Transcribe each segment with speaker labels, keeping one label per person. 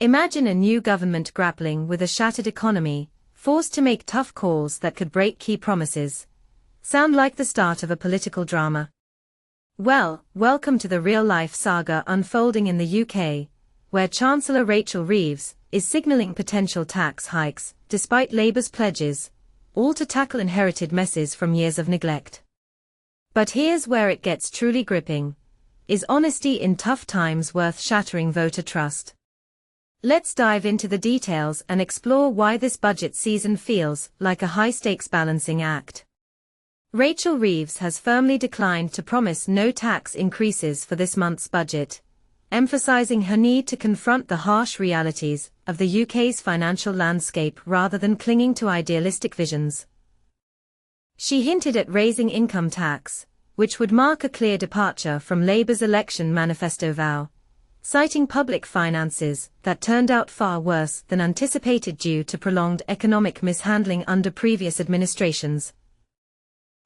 Speaker 1: Imagine a new government grappling with a shattered economy, forced to make tough calls that could break key promises. Sound like the start of a political drama? Well, welcome to the real-life saga unfolding in the UK, where Chancellor Rachel Reeves is signalling potential tax hikes, despite Labour's pledges, all to tackle inherited messes from years of neglect. But here's where it gets truly gripping. Is honesty in tough times worth shattering voter trust? Let's dive into the details and explore why this budget season feels like a high-stakes balancing act. Rachel Reeves has firmly declined to promise no tax increases for this month's budget, emphasizing her need to confront the harsh realities of the UK's financial landscape rather than clinging to idealistic visions. She hinted at raising income tax, which would mark a clear departure from Labour's election manifesto vow, citing public finances that turned out far worse than anticipated due to prolonged economic mishandling under previous administrations.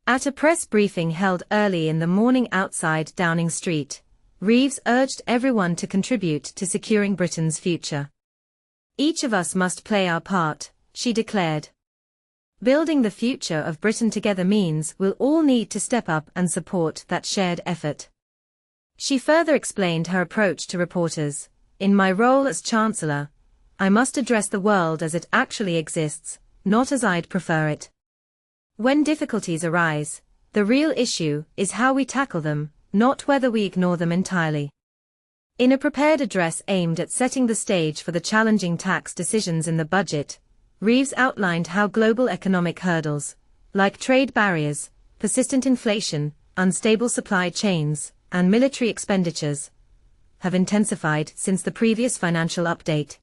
Speaker 1: At a press briefing held early in the morning outside Downing Street, Reeves urged everyone to contribute to securing Britain's future. Each of us must play our part, she declared. Building the future of Britain together means we'll all need to step up and support that shared effort. She further explained her approach to reporters. In my role as Chancellor, I must address the world as it actually exists, not as I'd prefer it. When difficulties arise, the real issue is how we tackle them, not whether we ignore them entirely. In a prepared address aimed at setting the stage for the challenging tax decisions in the budget, Reeves outlined how global economic hurdles, like trade barriers, persistent inflation, unstable supply chains, and military expenditures, have intensified since the previous financial update.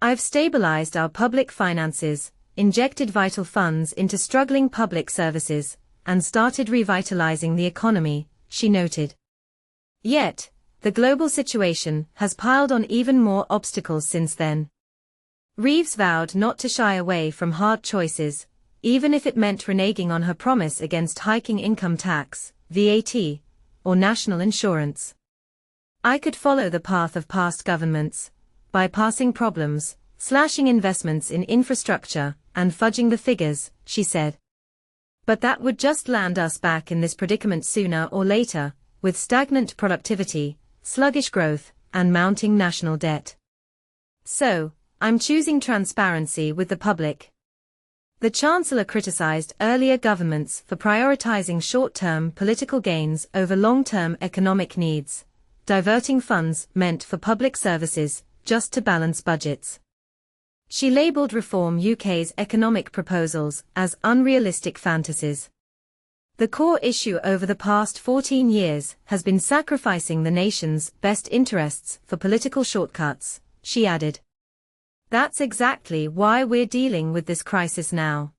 Speaker 1: I've stabilized our public finances, injected vital funds into struggling public services, and started revitalizing the economy, she noted. Yet, the global situation has piled on even more obstacles since then. Reeves vowed not to shy away from hard choices, even if it meant reneging on her promise against hiking income tax, VAT, or national insurance. I could follow the path of past governments, bypassing problems, slashing investments in infrastructure, and fudging the figures, she said. But that would just land us back in this predicament sooner or later, with stagnant productivity, sluggish growth, and mounting national debt. So, I'm choosing transparency with the public. The Chancellor criticized earlier governments for prioritizing short-term political gains over long-term economic needs, diverting funds meant for public services just to balance budgets. She labeled Reform UK's economic proposals as unrealistic fantasies. The core issue over the past 14 years has been sacrificing the nation's best interests for political shortcuts, she added. That's exactly why we're dealing with this crisis now.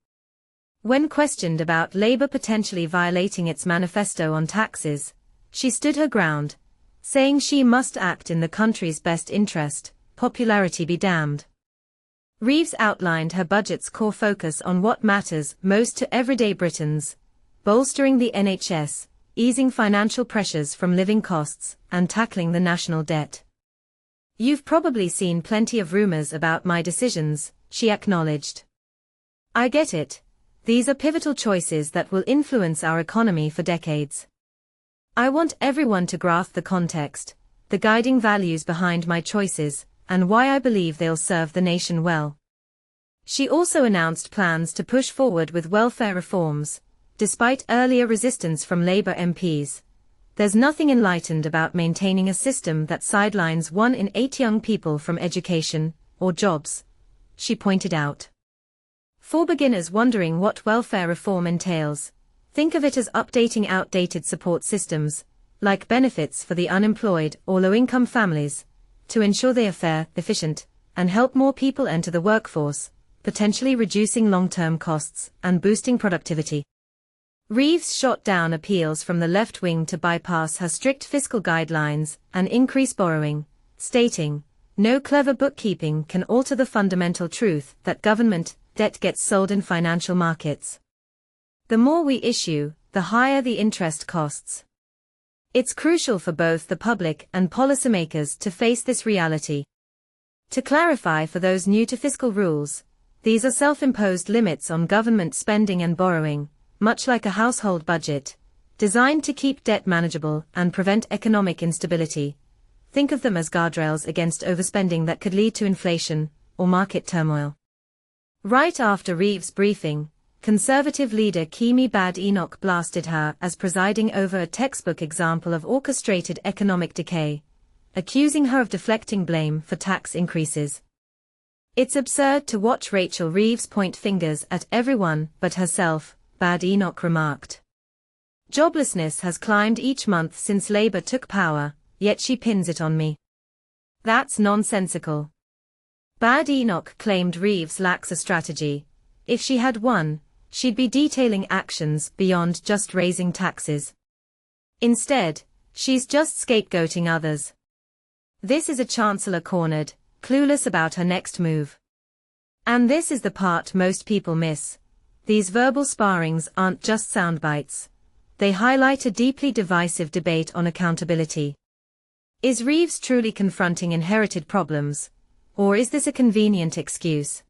Speaker 1: When questioned about Labour potentially violating its manifesto on taxes, she stood her ground, saying she must act in the country's best interest, popularity be damned. Reeves outlined her budget's core focus on what matters most to everyday Britons: bolstering the NHS, easing financial pressures from living costs, and tackling the national debt. You've probably seen plenty of rumors about my decisions, she acknowledged. I get it. These are pivotal choices that will influence our economy for decades. I want everyone to grasp the context, the guiding values behind my choices, and why I believe they'll serve the nation well. She also announced plans to push forward with welfare reforms, despite earlier resistance from Labour MPs. There's nothing enlightened about maintaining a system that sidelines 1 in 8 young people from education or jobs, she pointed out. For beginners wondering what welfare reform entails, think of it as updating outdated support systems, like benefits for the unemployed or low-income families, to ensure they are fair, efficient, and help more people enter the workforce, potentially reducing long-term costs and boosting productivity. Reeves shot down appeals from the left wing to bypass her strict fiscal guidelines and increase borrowing, stating, "No clever bookkeeping can alter the fundamental truth that government debt gets sold in financial markets. The more we issue, the higher the interest costs." It's crucial for both the public and policymakers to face this reality. To clarify for those new to fiscal rules, these are self-imposed limits on government spending and borrowing, much like a household budget, designed to keep debt manageable and prevent economic instability. Think of them as guardrails against overspending that could lead to inflation or market turmoil. Right after Reeves' briefing, Conservative leader Kemi Badenoch blasted her as presiding over a textbook example of orchestrated economic decay, accusing her of deflecting blame for tax increases. "It's absurd to watch Rachel Reeves point fingers at everyone but herself," Badenoch remarked. "Joblessness has climbed each month since Labour took power, yet she pins it on me. That's nonsensical." Badenoch claimed Reeves lacks a strategy. If she had one, she'd be detailing actions beyond just raising taxes. Instead, she's just scapegoating others. This is a chancellor cornered, clueless about her next move. And this is the part most people miss. These verbal sparrings aren't just sound bites. They highlight a deeply divisive debate on accountability. Is Reeves truly confronting inherited problems, or is this a convenient excuse?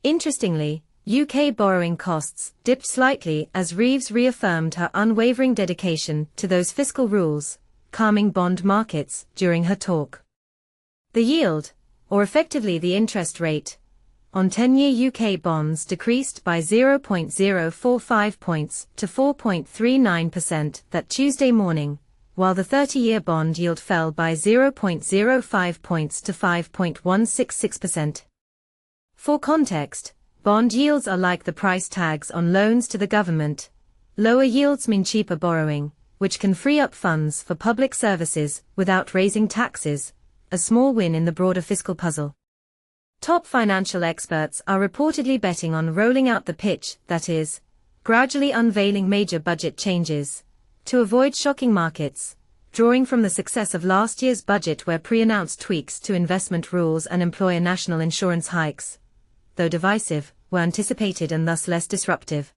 Speaker 1: Interestingly, UK borrowing costs dipped slightly as Reeves reaffirmed her unwavering dedication to those fiscal rules, calming bond markets during her talk. The yield, or effectively the interest rate, on 10-year UK bonds decreased by 0.045 points to 4.39% that Tuesday morning, while the 30-year bond yield fell by 0.05 points to 5.166%. For context, bond yields are like the price tags on loans to the government. Lower yields mean cheaper borrowing, which can free up funds for public services without raising taxes, a small win in the broader fiscal puzzle. Top financial experts are reportedly betting on rolling out the pitch, that is, gradually unveiling major budget changes, to avoid shocking markets, drawing from the success of last year's budget where pre-announced tweaks to investment rules and employer national insurance hikes, though divisive, were anticipated and thus less disruptive.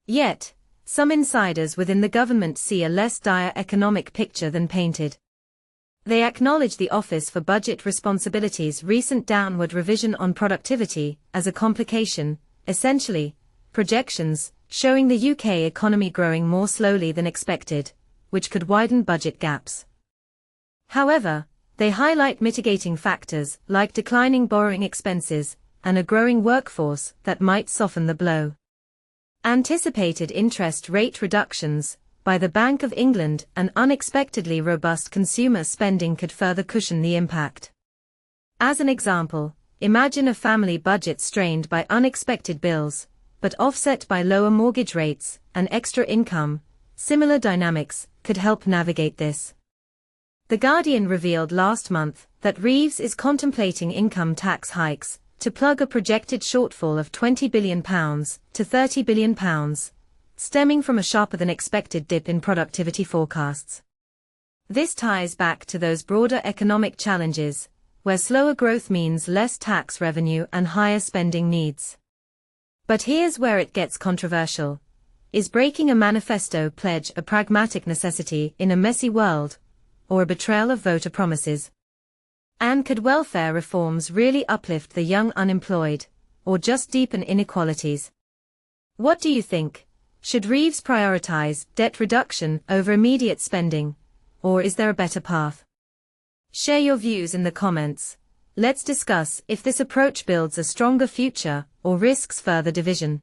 Speaker 1: Yet, some insiders within the government see a less dire economic picture than painted. They acknowledge the Office for Budget Responsibility's recent downward revision on productivity as a complication, essentially, projections showing the UK economy growing more slowly than expected, which could widen budget gaps. However, they highlight mitigating factors like declining borrowing expenses and a growing workforce that might soften the blow. Anticipated interest rate reductions by the Bank of England and unexpectedly robust consumer spending could further cushion the impact. As an example, imagine a family budget strained by unexpected bills, but offset by lower mortgage rates and extra income. Similar dynamics could help navigate this. The Guardian revealed last month that Reeves is contemplating income tax hikes to plug a projected shortfall of £20 billion to £30 billion, stemming from a sharper-than-expected dip in productivity forecasts. This ties back to those broader economic challenges, where slower growth means less tax revenue and higher spending needs. But here's where it gets controversial. Is breaking a manifesto pledge a pragmatic necessity in a messy world, or a betrayal of voter promises? And could welfare reforms really uplift the young unemployed, or just deepen inequalities? What do you think? Should Reeves prioritize debt reduction over immediate spending, or is there a better path? Share your views in the comments. Let's discuss if this approach builds a stronger future or risks further division.